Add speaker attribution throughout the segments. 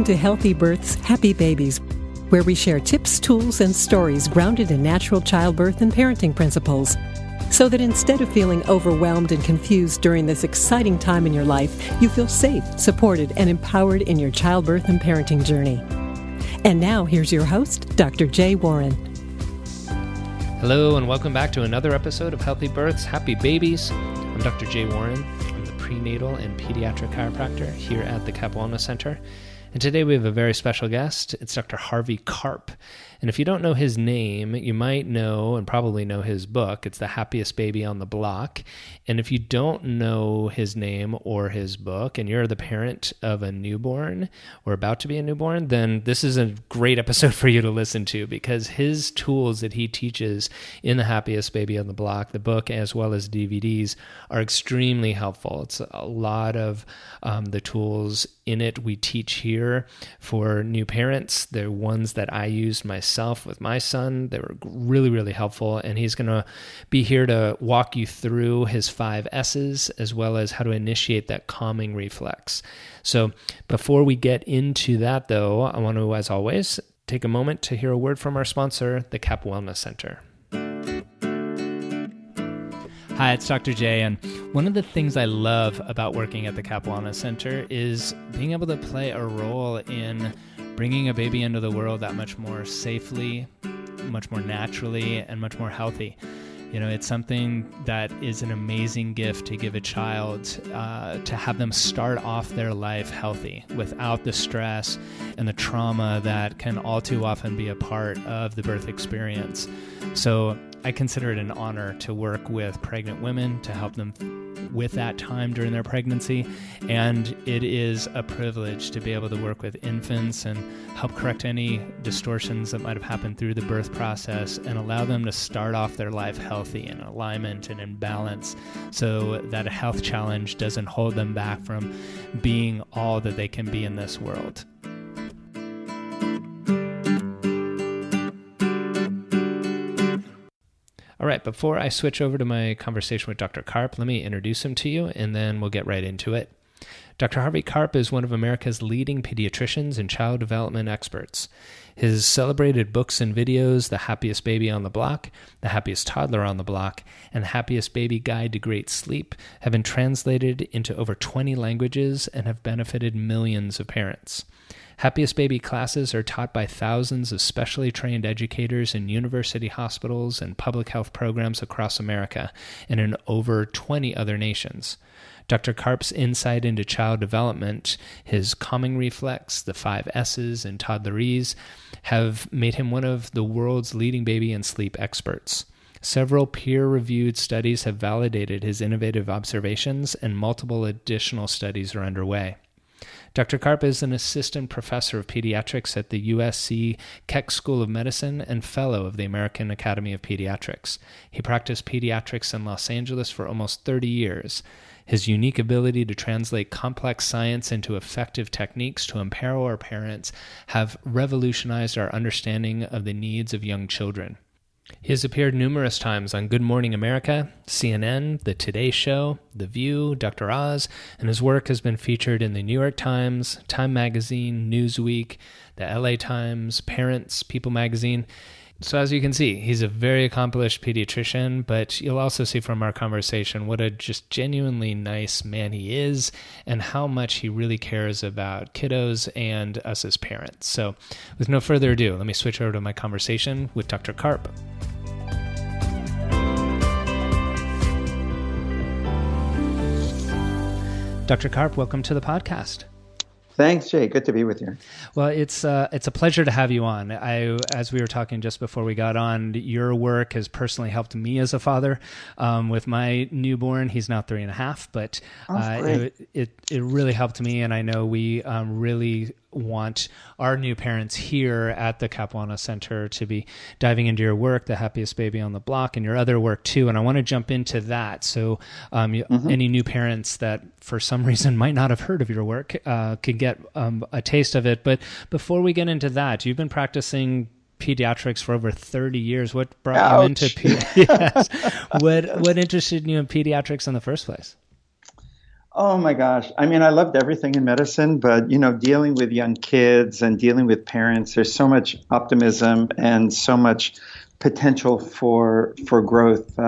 Speaker 1: to Healthy Births, Happy Babies, where we share tips, tools, and stories grounded in natural childbirth and parenting principles, so that instead of feeling overwhelmed and confused during this exciting time in your life, you feel safe, supported, and empowered in your childbirth and parenting journey. And now, here's your host, Dr. Jay Warren.
Speaker 2: Hello, and welcome back to another episode of Healthy Births, Happy Babies. I'm Dr. Jay Warren. I'm the prenatal and pediatric chiropractor here at the Karp Wellness Center. And today we have a very special guest. It's Dr. Harvey Karp. And if you don't know his name, you might know and probably know his book. It's The Happiest Baby on the Block. And if you don't know his name or his book, and you're the parent of a newborn or about to be a newborn, then this is a great episode for you to listen to, because his tools that he teaches in The Happiest Baby on the Block, the book, as well as DVDs, are extremely helpful. It's a lot of the tools in it we teach here for new parents. They're ones that I used myself with my son. They were really, really helpful. And he's going to be here to walk you through his 5 S's, as well as how to initiate that calming reflex. So before we get into that, though, I want to, as always, take a moment to hear a word from our sponsor, the Karp Wellness Center. Hi, it's Dr. Jay, and one of the things I love about working at the Karp Wellness Center is being able to play a role in bringing a baby into the world that much more safely, much more naturally, and much more healthy. You know, it's something that is an amazing gift to give a child, to have them start off their life healthy without the stress and the trauma that can all too often be a part of the birth experience. So I consider it an honor to work with pregnant women to help them with that time during their pregnancy. And it is a privilege to be able to work with infants and help correct any distortions that might have happened through the birth process and allow them to start off their life healthy, in alignment and in balance, so that a health challenge doesn't hold them back from being all that they can be in this world. All right, before I switch over to my conversation with Dr. Karp, let me introduce him to you, and then we'll get right into it. Dr. Harvey Karp is one of America's leading pediatricians and child development experts. His celebrated books and videos, The Happiest Baby on the Block, The Happiest Toddler on the Block, and The Happiest Baby Guide to Great Sleep, have been translated into over 20 languages and have benefited millions of parents. Happiest Baby classes are taught by thousands of specially trained educators in university hospitals and public health programs across America and in over 20 other nations. Dr. Karp's insight into child development, his Calming Reflex, the 5 S's, and Toddler-ese have made him one of the world's leading baby and sleep experts. Several peer-reviewed studies have validated his innovative observations, and multiple additional studies are underway. Dr. Karp is an assistant professor of pediatrics at the USC Keck School of Medicine and fellow of the American Academy of Pediatrics. He practiced pediatrics in Los Angeles for almost 30 years. His unique ability to translate complex science into effective techniques to empower our parents have revolutionized our understanding of the needs of young children. He has appeared numerous times on Good Morning America, CNN, The Today Show, The View, Dr. Oz, and his work has been featured in the New York Times, Time Magazine, Newsweek, the LA Times, Parents, People Magazine. So as you can see, he's a very accomplished pediatrician, but you'll also see from our conversation what a just genuinely nice man he is and how much he really cares about kiddos and us as parents. So with no further ado, let me switch over to my conversation with Dr. Karp. Dr. Karp, welcome to the podcast.
Speaker 3: Thanks, Jay. Good to be with you.
Speaker 2: Well, it's a pleasure to have you on. As we were talking just before we got on, your work has personally helped me as a father with my newborn. He's now 3.5, but it really helped me, and I know we really want our new parents here at the Karp Wellness Center to be diving into your work, The Happiest Baby on the Block, and your other work too. And I want to jump into that. So any new parents that for some reason might not have heard of your work could get a taste of it. But before we get into that, you've been practicing pediatrics for over 30 years. What brought you into What interested you in pediatrics in the first place?
Speaker 3: Oh my gosh. I mean, I loved everything in medicine, but dealing with young kids and dealing with parents, there's so much optimism and so much potential for growth.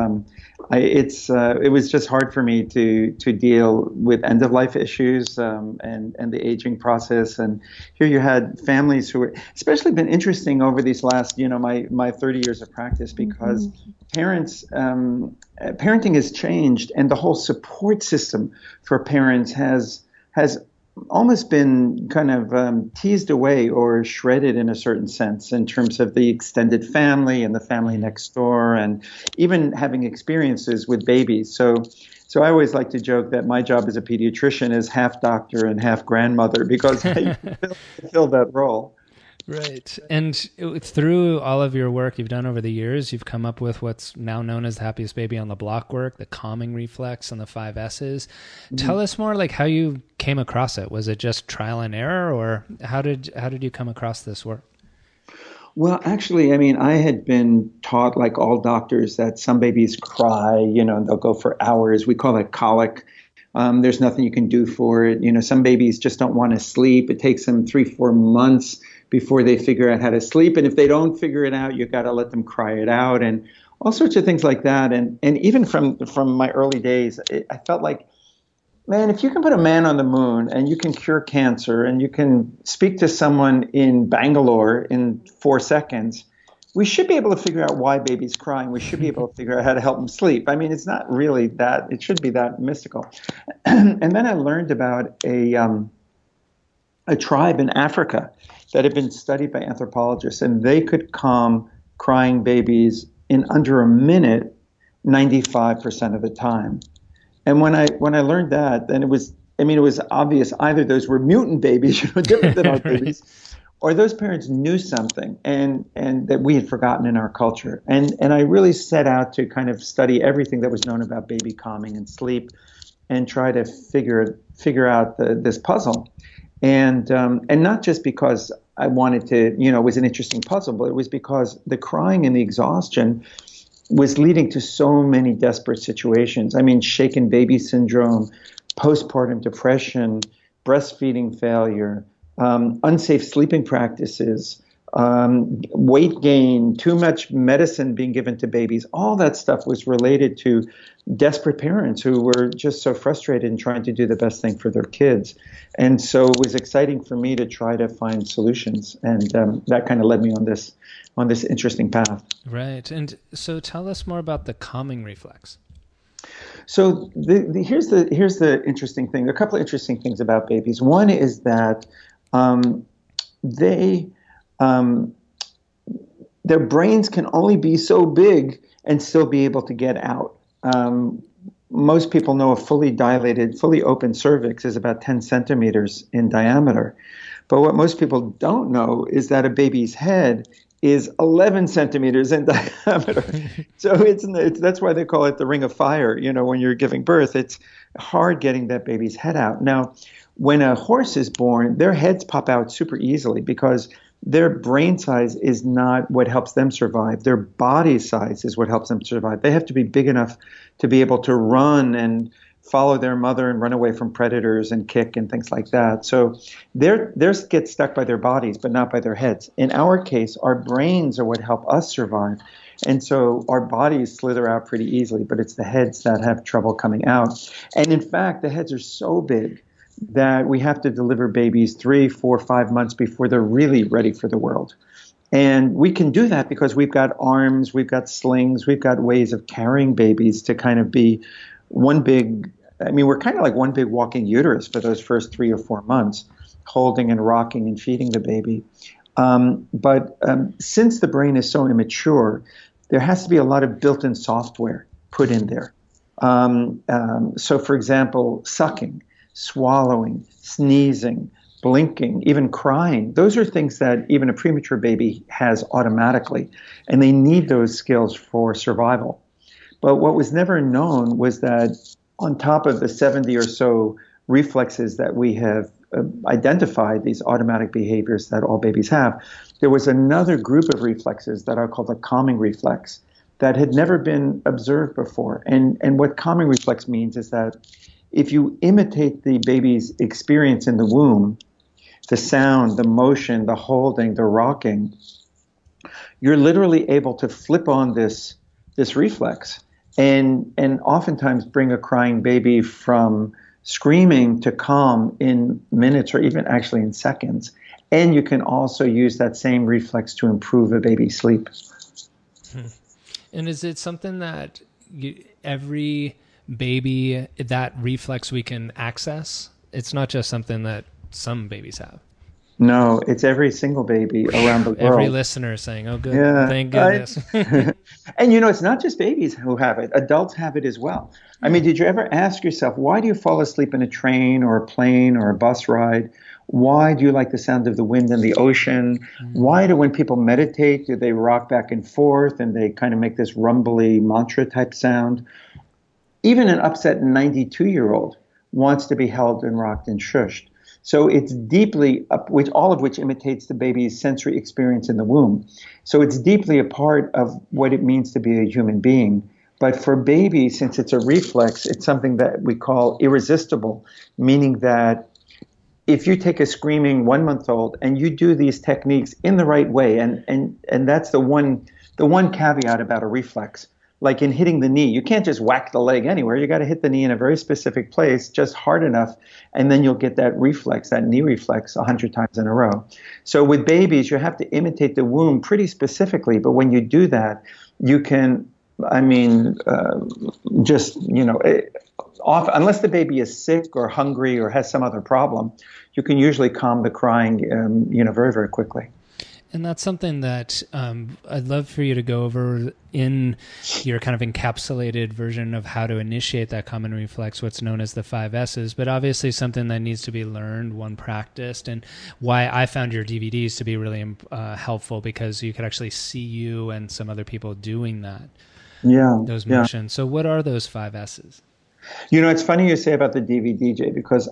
Speaker 3: It was just hard for me to deal with end of life issues and the aging process. And here you had families who were especially been interesting over these last my 30 years of practice because parents parenting has changed, and the whole support system for parents has almost been kind of teased away or shredded in a certain sense in terms of the extended family and the family next door, and even having experiences with babies. So I always like to joke that my job as a pediatrician is half doctor and half grandmother because I fill that role.
Speaker 2: Right. And through all of your work you've done over the years, you've come up with what's now known as the Happiest Baby on the Block work, the Calming Reflex, and the 5 S's. Tell us more, like how you came across it. Was it just trial and error, or how did you come across this work?
Speaker 3: Well, actually, I mean, I had been taught, like all doctors, that some babies cry, and they'll go for hours. We call it colic. There's nothing you can do for it. Some babies just don't want to sleep. It takes them 3-4 months before they figure out how to sleep. And if they don't figure it out, you've got to let them cry it out and all sorts of things like that. And even from my early days, I felt like, man, if you can put a man on the moon and you can cure cancer and you can speak to someone in Bangalore in 4 seconds, we should be able to figure out why baby's crying. We should be able to figure out how to help them sleep. I mean, it's not really that, it should be that mystical. And then I learned about a tribe in Africa that had been studied by anthropologists, and they could calm crying babies in under a minute 95% of the time. And when I learned that, then it was obvious either those were mutant babies, different than our babies, or those parents knew something and that we had forgotten in our culture. And I really set out to kind of study everything that was known about baby calming and sleep and try to figure out this puzzle. And not just because I wanted to, it was an interesting puzzle, but it was because the crying and the exhaustion was leading to so many desperate situations. I mean, shaken baby syndrome, postpartum depression, breastfeeding failure, unsafe sleeping practices, weight gain, too much medicine being given to babies. All that stuff was related to desperate parents who were just so frustrated in trying to do the best thing for their kids. And so it was exciting for me to try to find solutions. And that kind of led me on this interesting path.
Speaker 2: Right. And so tell us more about the calming reflex.
Speaker 3: So here's the interesting thing. A couple of interesting things about babies. One is that their brains can only be so big and still be able to get out. Most people know a fully dilated, fully open cervix is about 10 centimeters in diameter. But what most people don't know is that a baby's head is 11 centimeters in diameter. So that's why they call it the ring of fire. When you're giving birth, it's hard getting that baby's head out. Now, when a horse is born, their heads pop out super easily because their brain size is not what helps them survive. Their body size is what helps them survive. They have to be big enough to be able to run and follow their mother and run away from predators and kick and things like that. So theirs get stuck by their bodies, but not by their heads. In our case, our brains are what help us survive. And so our bodies slither out pretty easily, but it's the heads that have trouble coming out. And in fact, the heads are so big that we have to deliver babies 3, 4, 5 months before they're really ready for the world. And we can do that because we've got arms, we've got slings, we've got ways of carrying babies to kind of be we're kind of like one big walking uterus for those first 3 or 4 months, holding and rocking and feeding the baby. But since the brain is so immature, there has to be a lot of built-in software put in there. So for example, sucking, swallowing, sneezing, blinking, even crying. Those are things that even a premature baby has automatically, and they need those skills for survival. But what was never known was that on top of the 70 or so reflexes that we have identified, these automatic behaviors that all babies have, there was another group of reflexes that are called the calming reflex that had never been observed before. And what calming reflex means is that if you imitate the baby's experience in the womb, the sound, the motion, the holding, the rocking, you're literally able to flip on this reflex and oftentimes bring a crying baby from screaming to calm in minutes or even actually in seconds. And you can also use that same reflex to improve a baby's sleep.
Speaker 2: And is it something that every baby, that reflex we can access? It's not just something that some babies have.
Speaker 3: No, it's every single baby around the world.
Speaker 2: Every listener saying, oh, good, yeah, thank goodness.
Speaker 3: And, it's not just babies who have it. Adults have it as well. I mean, did you ever ask yourself, why do you fall asleep in a train or a plane or a bus ride? Why do you like the sound of the wind in the ocean? Why do, when people meditate, do they rock back and forth and they kind of make this rumbly mantra type sound? Even an upset 92-year-old wants to be held and rocked and shushed. So it's deeply, all of which imitates the baby's sensory experience in the womb. So it's deeply a part of what it means to be a human being. But for babies, since it's a reflex, it's something that we call irresistible, meaning that if you take a screaming 1-month-old and you do these techniques in the right way, and that's the one caveat about a reflex. Like in hitting the knee, you can't just whack the leg anywhere. You got to hit the knee in a very specific place, just hard enough, and then you'll get that reflex, that knee reflex, 100 times in a row. So with babies, you have to imitate the womb pretty specifically. But when you do that, you can, unless the baby is sick or hungry or has some other problem, you can usually calm the crying, very, very quickly.
Speaker 2: And that's something that I'd love for you to go over in your kind of encapsulated version of how to initiate that common reflex, what's known as the 5 S's, but obviously something that needs to be learned, one practiced, and why I found your DVDs to be really helpful, because you could actually see you and some other people doing that.
Speaker 3: Yeah.
Speaker 2: Those motions. So what are those 5 S's?
Speaker 3: It's funny you say about the DVD, Jay, because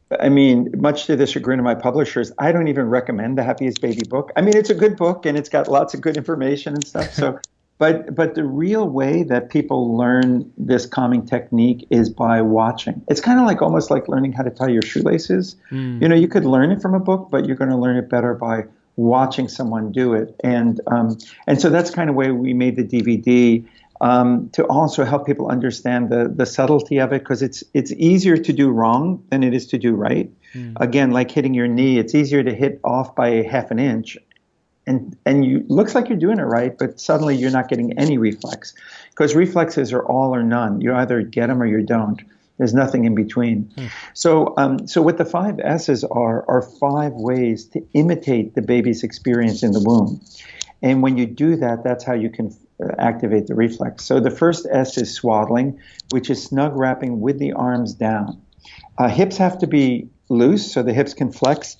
Speaker 3: much to the chagrin of my publishers, I don't even recommend the Happiest Baby book. It's a good book and it's got lots of good information and stuff. So, but the real way that people learn this calming technique is by watching. It's kind of almost like learning how to tie your shoelaces. You could learn it from a book, but you're going to learn it better by watching someone do it. And so that's kind of why we made the DVD. To also help people understand the subtlety of it, because it's easier to do wrong than it is to do right. Again, like hitting your knee, it's easier to hit off by half an inch, and you looks like you're doing it right, but suddenly you're not getting any reflex, because reflexes are all or none. You either get them or you don't. There's nothing in between. So what the 5 S's are 5 ways to imitate the baby's experience in the womb, and when you do that, that's how you can activate the reflex. So the first S is SWaddling, which is snug wrapping with the arms down. Hips have to be loose so the hips can flex,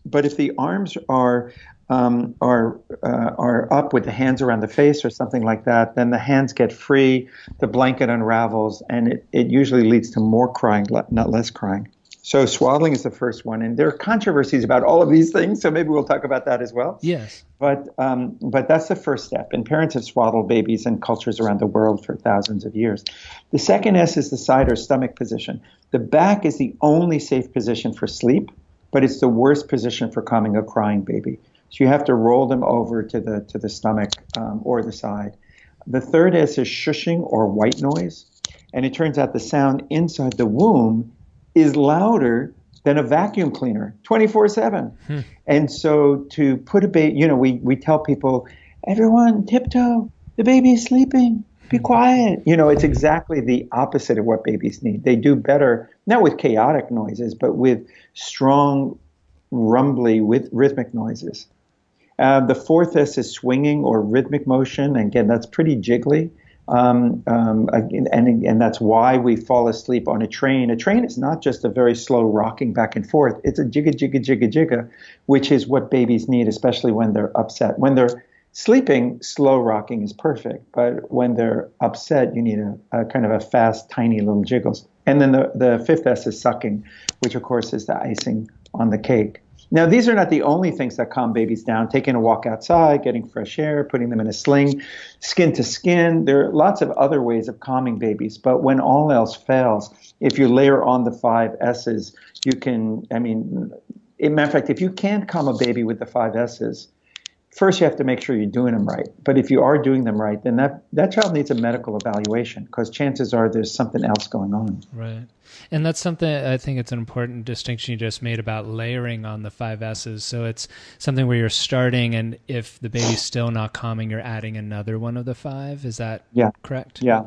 Speaker 3: but if the arms are up with the hands around the face or something like that, then the hands get free, the blanket unravels, and it usually leads to more crying, not less crying. So SWaddling is the first one, and there are controversies about all of these things, so maybe we'll talk about that as well.
Speaker 2: Yes.
Speaker 3: But that's the first step, and parents have swaddled babies in cultures around the world for thousands of years. The second S is the side or stomach position. The back is the only safe position for sleep, but it's the worst position for calming a crying baby. So you have to roll them over to the stomach or the side. The third S is shushing or white noise, and it turns out the sound inside the womb is louder than a vacuum cleaner 24/7. And so to put a baby, we tell people, everyone tiptoe, the baby is sleeping, be quiet. It's exactly the opposite of what babies need. They do better, not with chaotic noises, but with strong, rumbly, with rhythmic noises. The fourth S is swinging or rhythmic motion. And again, that's pretty jiggly. And that's why we fall asleep on a train. A train is not just a very slow rocking back and forth. It's a jigga, jigga, jigga, jigga, which is what babies need, especially when they're upset. When they're sleeping, slow rocking is perfect. But when they're upset, you need a kind of a fast, tiny little jiggles. And then the fifth S is sucking, which of course is the icing on the cake. Now, these are not the only things that calm babies down. Taking a walk outside, getting fresh air, putting them in a sling, skin to skin. There are lots of other ways of calming babies. But when all else fails, if you layer on the 5 S's, you can, in matter of fact, if you can't calm a baby with the 5 S's, first you have to make sure you're doing them right. But if you are doing them right, then that child needs a medical evaluation, because chances are there's something else going on.
Speaker 2: Right. And that's something, I think it's an important distinction you just made about layering on the 5 S's. So it's something where you're starting, and if the baby's still not calming, you're adding another one of the 5. Is that correct?
Speaker 3: Yeah.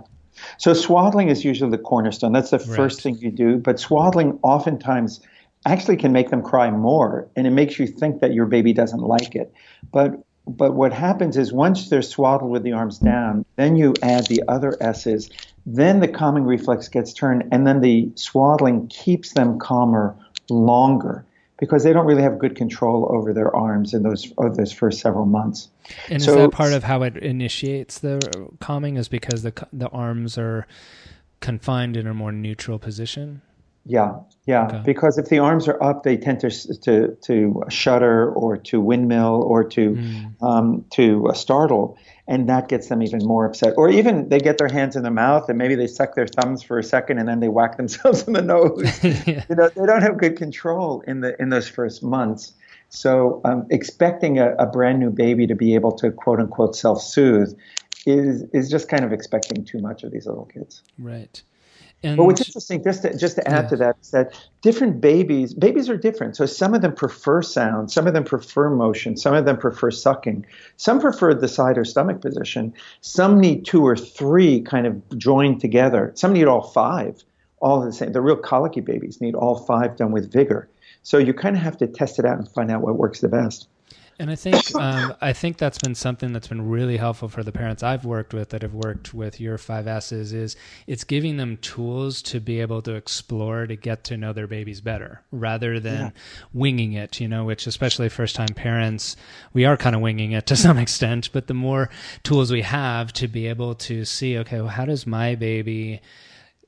Speaker 3: So swaddling is usually the cornerstone. That's the first thing you do. But swaddling oftentimes actually can make them cry more, and it makes you think that your baby doesn't like it. But what happens is once they're swaddled with the arms down, then you add the other S's, then the calming reflex gets turned, and then the swaddling keeps them calmer longer, because they don't really have good control over their arms in those first several months.
Speaker 2: And is that part of how it initiates the calming, is because the arms are confined in a more neutral position?
Speaker 3: Yeah. Okay. Because if the arms are up, they tend to shudder or to windmill or to startle, and that gets them even more upset. Or even they get their hands in their mouth and maybe they suck their thumbs for a second and then they whack themselves in the nose. Yeah. They don't have good control in those first months. So expecting a brand new baby to be able to quote unquote self-soothe is just kind of expecting too much of these little kids.
Speaker 2: Right.
Speaker 3: But what's interesting, just to add to that, is that different babies are different. So some of them prefer sound, some of them prefer motion, some of them prefer sucking, some prefer the side or stomach position, some need 2 or 3 kind of joined together, some need all 5, all the same. The real colicky babies need all 5 done with vigor. So you kind of have to test it out and find out what works the best.
Speaker 2: And I think that's been something that's been really helpful for the parents I've worked with that have worked with your 5 S's, is it's giving them tools to be able to explore, to get to know their babies better, rather than winging it, which especially first-time parents, we are kind of winging it to some extent, but the more tools we have to be able to see, okay, well,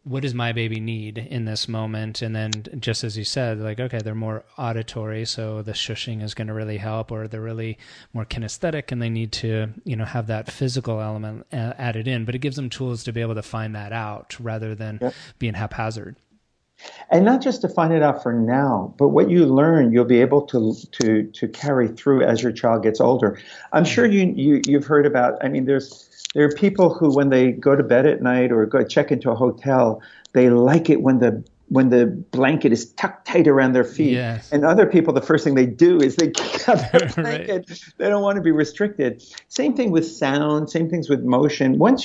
Speaker 2: what does my baby need in this moment? And then just as you said, like, okay, they're more auditory, so the shushing is going to really help, or they're really more kinesthetic and they need to, have that physical element added in, but it gives them tools to be able to find that out rather than being haphazard.
Speaker 3: And not just to find it out for now, but what you learn, you'll be able to carry through as your child gets older. I'm sure you've heard about, there are people who, when they go to bed at night or go check into a hotel, they like it when the blanket is tucked tight around their feet. Yes. And other people, the first thing they do is they kick out their blanket. Right. They don't want to be restricted. Same thing with sound, same things with motion. When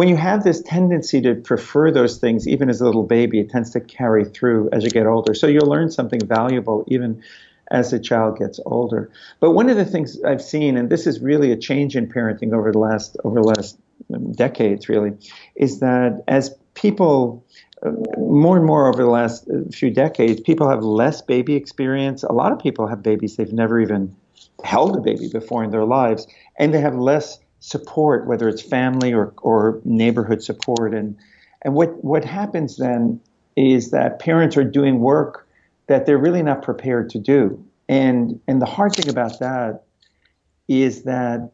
Speaker 3: you have this tendency to prefer those things, even as a little baby, it tends to carry through as you get older. So you'll learn something valuable even as the child gets older. But one of the things I've seen, and this is really a change in parenting over the last decades, really, is that as people, more and more over the last few decades, people have less baby experience. A lot of people have babies they've never even held a baby before in their lives, and they have less support, whether it's family or neighborhood support. And what happens then is that parents are doing work that they're really not prepared to do. And the hard thing about that is that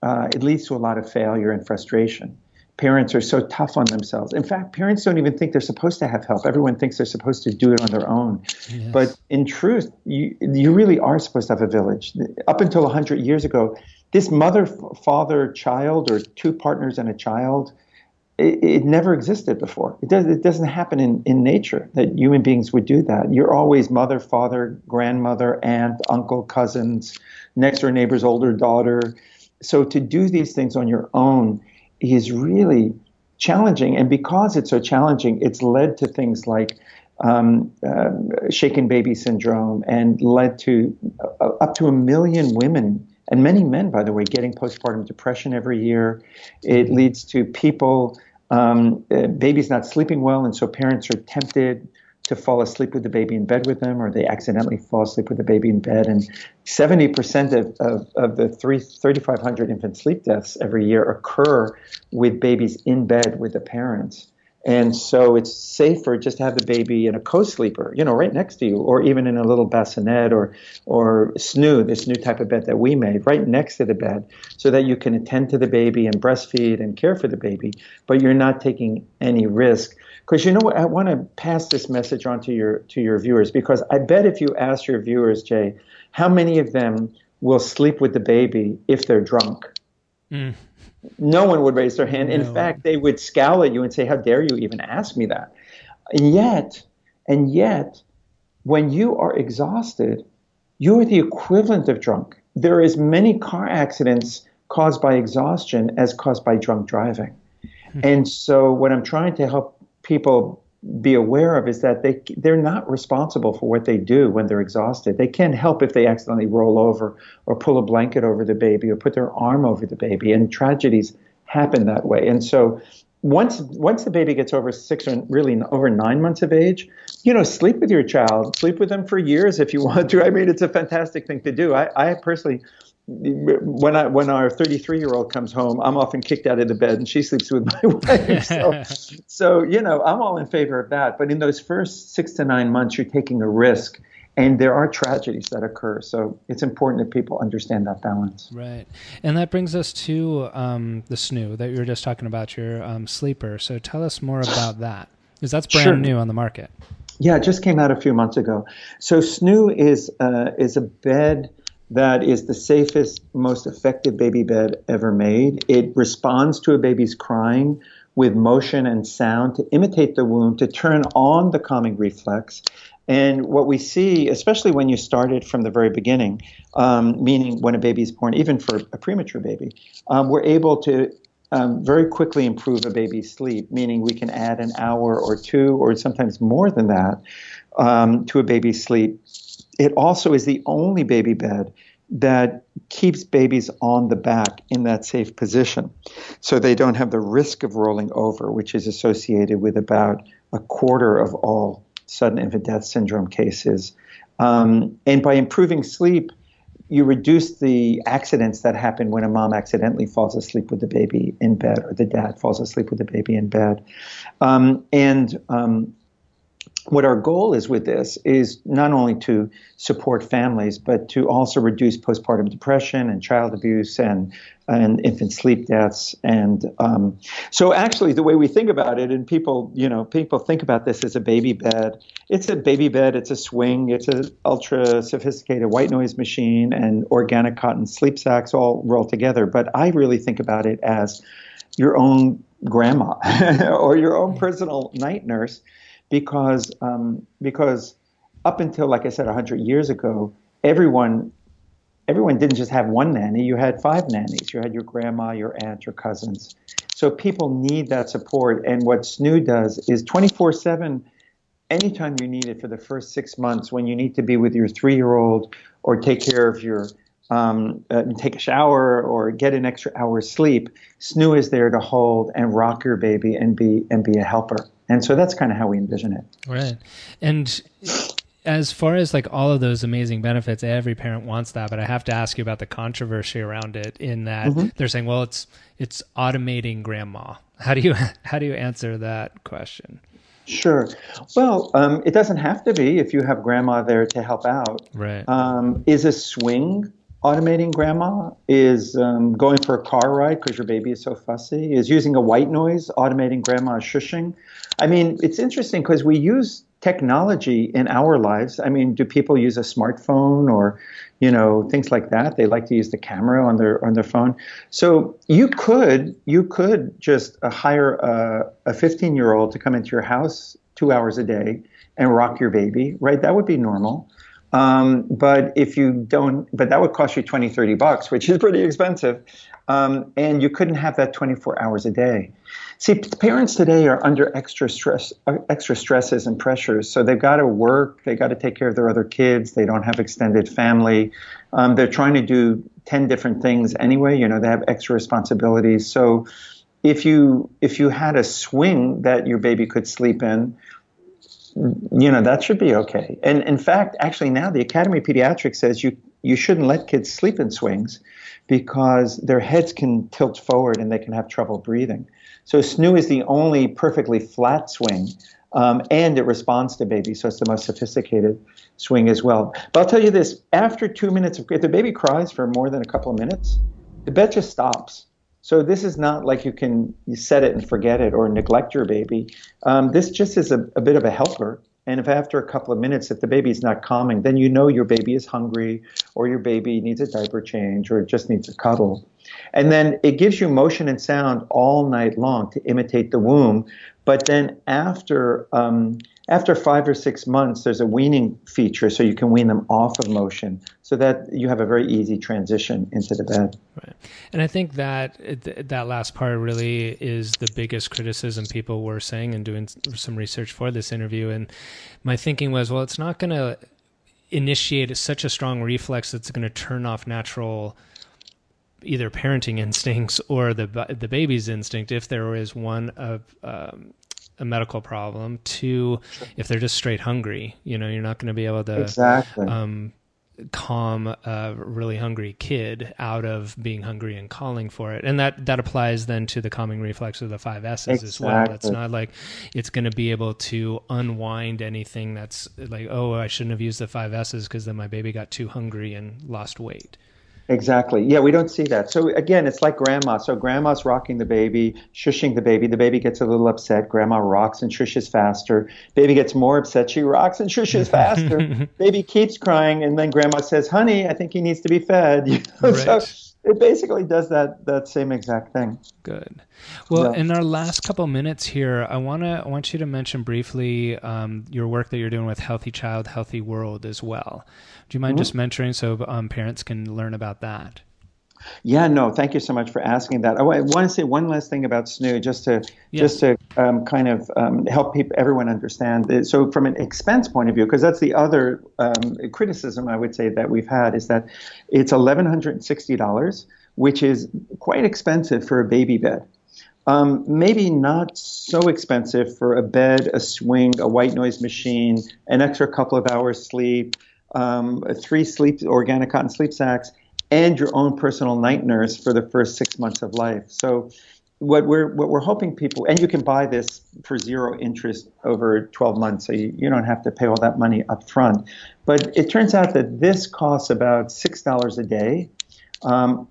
Speaker 3: it leads to a lot of failure and frustration. Parents are so tough on themselves. In fact, parents don't even think they're supposed to have help. Everyone thinks they're supposed to do it on their own. Yes. But in truth, you really are supposed to have a village. Up until 100 years ago, this mother, father, child, or 2 partners and a child, it never existed before. It doesn't happen in nature that human beings would do that. You're always mother, father, grandmother, aunt, uncle, cousins, next door neighbor's older daughter. So to do these things on your own is really challenging. And because it's so challenging, it's led to things like shaken baby syndrome, and led to up to 1 million women, and many men, by the way, getting postpartum depression every year. It leads to people, babies not sleeping well, and so parents are tempted to fall asleep with the baby in bed with them, or they accidentally fall asleep with the baby in bed. And 70% of the 3,500 infant sleep deaths every year occur with babies in bed with the parents. And so it's safer just to have the baby in a co-sleeper, right next to you, or even in a little bassinet or SNOO, the SNOO type of bed that we made, right next to the bed, so that you can attend to the baby and breastfeed and care for the baby, but you're not taking any risk. Because you know what, I want to pass this message on to your viewers, because I bet if you ask your viewers, Jay, how many of them will sleep with the baby if they're drunk? No one would raise their hand. In fact, they would scowl at you and say, how dare you even ask me that? And yet, when you are exhausted, you are the equivalent of drunk. There is many car accidents caused by exhaustion as caused by drunk driving. And so what I'm trying to help people be aware of is that they're not responsible for what they do when they're exhausted. They can't help if they accidentally roll over or pull a blanket over the baby or put their arm over the baby, and tragedies happen that way. And so once the baby gets over 6 or really over 9 months of age, sleep with your child, sleep with them for years if you want to. I mean, it's a fantastic thing to do. I personally, when our 33-year-old comes home, I'm often kicked out of the bed and she sleeps with my wife. So I'm all in favor of that. But in those first 6 to 9 months, you're taking a risk, and there are tragedies that occur. So it's important that people understand that balance.
Speaker 2: Right. And that brings us to the SNOO that you were just talking about, your sleeper. So tell us more about that, because that's brand new on the market. Yeah,
Speaker 3: it just came out a few months ago. So SNOO is a bed that is the safest, most effective baby bed ever made. It responds to a baby's crying with motion and sound to imitate the womb, to turn on the calming reflex. And what we see, especially when you start it from the very beginning, meaning when a baby is born, even for a premature baby, we're able to very quickly improve a baby's sleep, meaning we can add an hour or two, or sometimes more than that, to a baby's sleep. It also is the only baby bed that keeps babies on the back in that safe position, so they don't have the risk of rolling over, which is associated with about a quarter of all sudden infant death syndrome cases. And by improving sleep, you reduce the accidents that happen when a mom accidentally falls asleep with the baby in bed, or the dad falls asleep with the baby in bed. What our goal is with this is not only to support families, but to also reduce postpartum depression and child abuse and infant sleep deaths. And so actually the way we think about it, and people think about this as a baby bed. It's a baby bed, it's a swing, it's an ultra sophisticated white noise machine and organic cotton sleep sacks all rolled together. But I really think about it as your own grandma or your own personal night nurse. Because up until, like I said, 100 years ago, everyone didn't just have one nanny. You had 5 nannies. You had your grandma, your aunt, your cousins. So people need that support. And what SNOO does is 24/7, anytime you need it for the first 6 months, when you need to be with your 3-year-old or take care of your take a shower or get an extra hour's sleep, SNOO is there to hold and rock your baby and be a helper. And so that's kind of how we envision it.
Speaker 2: Right. And as far as like all of those amazing benefits, every parent wants that, but I have to ask you about the controversy around it, in that they're saying, well, it's automating grandma. How do you answer that question?
Speaker 3: Sure. Well, it doesn't have to be if you have grandma there to help out.
Speaker 2: Right.
Speaker 3: Is a swing automating grandma? Is going for a car ride because your baby is so fussy? Is using a white noise automating grandma's shushing? I mean, it's interesting because we use technology in our lives. I mean, do people use a smartphone or, things like that? They like to use the camera on their phone. So you could just hire a 15-year-old to come into your house 2 hours a day and rock your baby, right? That would be normal. But if you don't, but that would cost you $20-$30, which is pretty expensive. And you couldn't have that 24 hours a day. See, parents today are under extra stresses and pressures. So they've got to work, they got to take care of their other kids. They don't have extended family. They're trying to do 10 different things anyway. They have extra responsibilities. So if you had a swing that your baby could sleep in, that should be okay. And in fact, actually now the Academy of Pediatrics says you shouldn't let kids sleep in swings because their heads can tilt forward and they can have trouble breathing. So SNOO is the only perfectly flat swing, and it responds to baby, so it's the most sophisticated swing as well. But I'll tell you this, after 2 minutes, if the baby cries for more than a couple of minutes, the bed just stops. So this is not like you set it and forget it or neglect your baby. This just is a bit of a helper. And if after a couple of minutes, if the baby's not calming, then you know your baby is hungry or your baby needs a diaper change or just needs a cuddle. And then it gives you motion and sound all night long to imitate the womb. But then after 5 or 6 months, there's a weaning feature, so you can wean them off of motion so that you have a very easy transition into the bed.
Speaker 2: Right. And I think that that last part really is the biggest criticism people were saying and doing some research for this interview. And my thinking was, well, it's not going to initiate such a strong reflex that's going to turn off natural either parenting instincts or the baby's instinct if there is one of a medical problem. Two, if they're just straight hungry, you're not going to be able to calm a really hungry kid out of being hungry and calling for it. And that applies then to the calming reflex of the 5 S's as well. It's not like it's going to be able to unwind anything that's like, oh, I shouldn't have used the 5 S's because then my baby got too hungry and lost weight.
Speaker 3: Exactly. Yeah, we don't see that. So again, it's like grandma. So grandma's rocking the baby, shushing the baby. The baby gets a little upset. Grandma rocks and shushes faster. Baby gets more upset. She rocks and shushes faster. Baby keeps crying. And then grandma says, honey, I think he needs to be fed.
Speaker 2: Right.
Speaker 3: So it basically does that same exact thing.
Speaker 2: Good. Well, in our last couple minutes here, I want you to mention briefly your work that you're doing with Healthy Child, Healthy World as well. Do you mind just mentioning so parents can learn about that?
Speaker 3: Yeah, no, thank you so much for asking that. I want to say one last thing about SNOO, just to kind of help everyone understand it. So from an expense point of view, because that's the other criticism I would say that we've had, is that it's $1,160, which is quite expensive for a baby bed. Maybe not so expensive for a bed, a swing, a white noise machine, an extra couple of hours sleep, 3 organic cotton sleep sacks, and your own personal night nurse for the first 6 months of life. So what we're hoping people, and you can buy this for 0 interest over 12 months, so you don't have to pay all that money up front. But it turns out that this costs about $6 a day,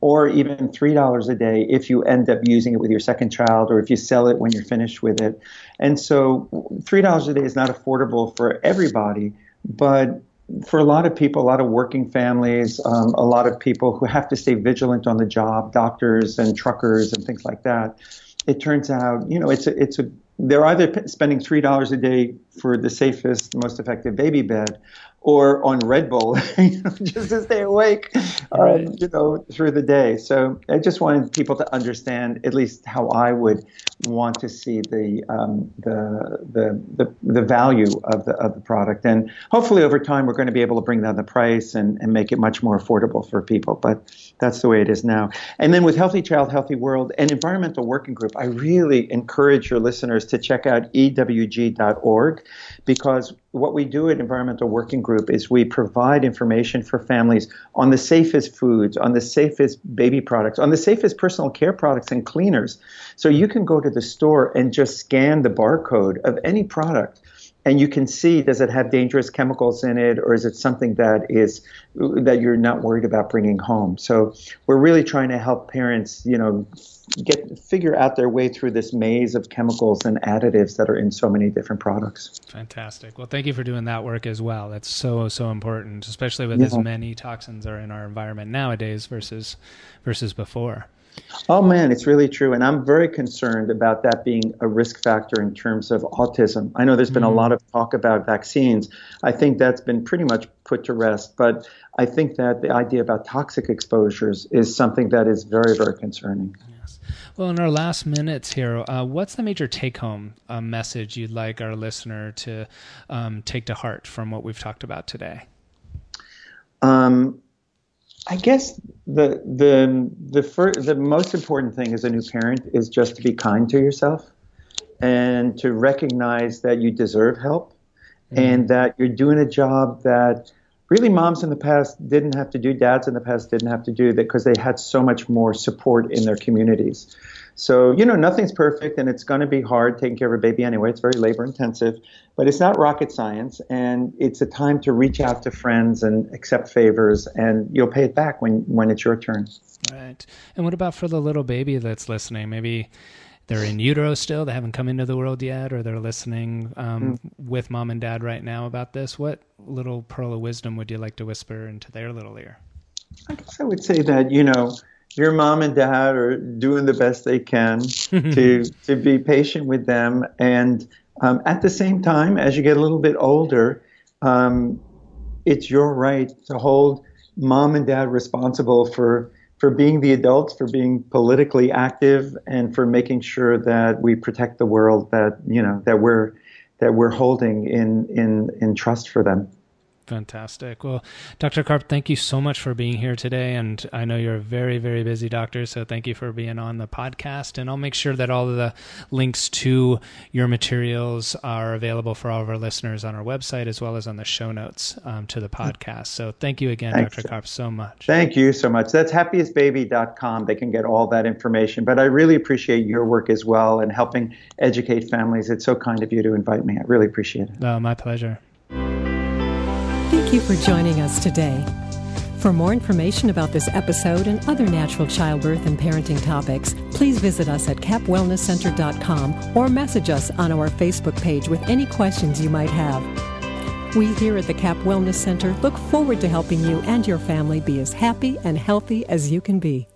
Speaker 3: or even $3 a day if you end up using it with your second child or if you sell it when you're finished with it. And so $3 a day is not affordable for everybody, but for a lot of people, a lot of working families, a lot of people who have to stay vigilant on the job, doctors and truckers and things like that, it turns out, they're either spending $3 a day for the safest, most effective baby bed, or on Red Bull, just to stay awake, through the day. So I just wanted people to understand at least how I would want to see the value of the product. And hopefully over time, we're going to be able to bring down the price and make it much more affordable for people. But that's the way it is now. And then with Healthy Child, Healthy World and Environmental Working Group, I really encourage your listeners to check out ewg.org, because what we do at Environmental Working Group is we provide information for families on the safest foods, on the safest baby products, on the safest personal care products and cleaners. So you can go to the store and just scan the barcode of any product, and you can see, does it have dangerous chemicals in it, or is it something that you're not worried about bringing home? So we're really trying to help parents, figure out their way through this maze of chemicals and additives that are in so many different products.
Speaker 2: Fantastic. Well, thank you for doing that work as well. That's so important, especially with as many toxins are in our environment nowadays versus before.
Speaker 3: Oh, man, it's really true. And I'm very concerned about that being a risk factor in terms of autism. I know there's been a lot of talk about vaccines. I think that's been pretty much put to rest. But I think that the idea about toxic exposures is something that is very, very concerning.
Speaker 2: Yes. Well, in our last minutes here, what's the major take-home message you'd like our listener to take to heart from what we've talked about today?
Speaker 3: I guess the most important thing as a new parent is just to be kind to yourself and to recognize that you deserve help and that you're doing a job that really moms in the past didn't have to do, dads in the past didn't have to do that because they had so much more support in their communities. So, nothing's perfect, and it's going to be hard taking care of a baby anyway. It's very labor intensive, but it's not rocket science, and it's a time to reach out to friends and accept favors, and you'll pay it back when it's your turn.
Speaker 2: Right. And what about for the little baby that's listening? Maybe they're in utero still, they haven't come into the world yet, or they're listening with mom and dad right now about this. What little pearl of wisdom would you like to whisper into their little ear?
Speaker 3: I guess I would say that, your mom and dad are doing the best they can to be patient with them. And at the same time, as you get a little bit older, it's your right to hold mom and dad responsible for being the adults, for being politically active, and for making sure that we protect the world that we're holding in trust for them.
Speaker 2: Fantastic. Well, Dr. Karp, thank you so much for being here today. And I know you're a very, very busy doctor, so thank you for being on the podcast. And I'll make sure that all of the links to your materials are available for all of our listeners on our website, as well as on the show notes to the podcast. So thank you again, Thanks. Dr. Karp, so much.
Speaker 3: Thank you so much. That's happiestbaby.com. They can get all that information. But I really appreciate your work as well and helping educate families. It's so kind of you to invite me. I really appreciate it.
Speaker 2: Oh, my pleasure.
Speaker 1: Thank you for joining us today. For more information about this episode and other natural childbirth and parenting topics, please visit us at capwellnesscenter.com or message us on our Facebook page with any questions you might have. We here at the Cap Wellness Center look forward to helping you and your family be as happy and healthy as you can be.